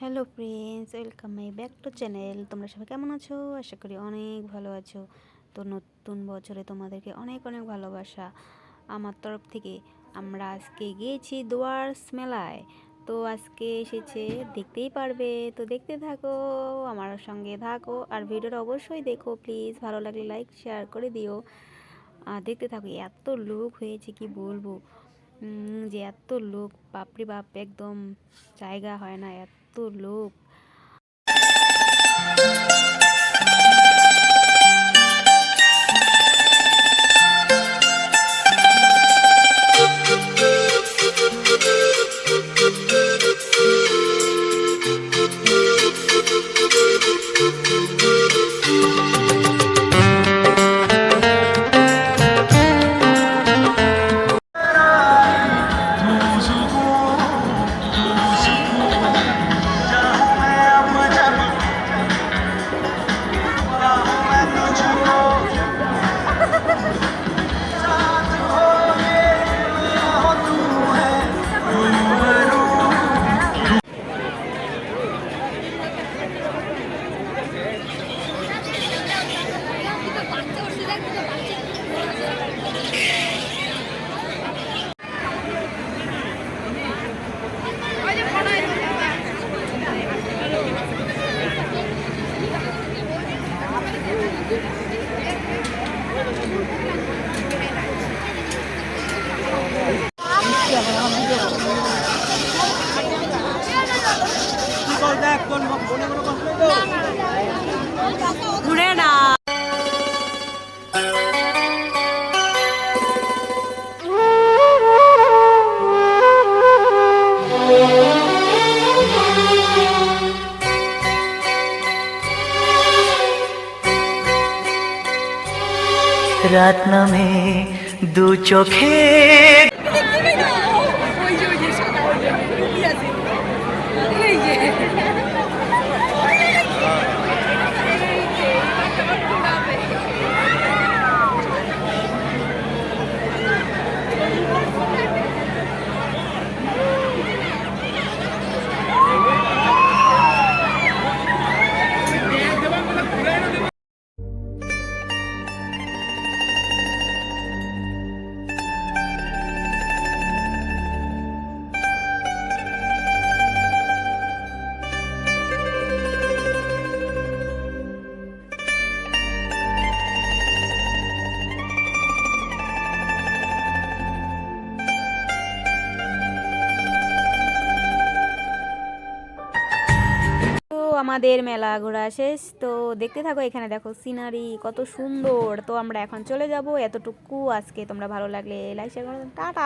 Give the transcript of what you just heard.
Hello friends, welcome my back to channel. তোমরা সবাই কেমন আছো? আশা করি অনেক ভালো আছো। তো নতুন বছরে তোমাদেরকে অনেক অনেক ভালোবাসা আমার তরফ থেকে। আমরা আজকে গিয়েছি দুয়ার্স মেলায়। তো আজকে এসেছে, দেখতেই পারবে। তো দেখতে থাকো, আমার সঙ্গে থাকো, আর ভিডিওটা অবশ্যই দেখো প্লিজ। ভালো লাগলে লাইক শেয়ার করে দিও। আর দেখতে থাকো, এত লোক হয়েছে কি বলবো, যে এত লোক, বাপরে বাপ, একদম জায়গা হয় না, এত লোক। ঘুরে না। রাত নামে দু চোখে আমাদের মেলা ঘোরা শেষ। তো দেখতে থাকো, এখানে দেখো সিনারি কত সুন্দর। তো আমরা এখন চলে যাব, এতটুকু আজকে। তোমরা ভালো লাগলে লাইক শেয়ার করো, টাটা।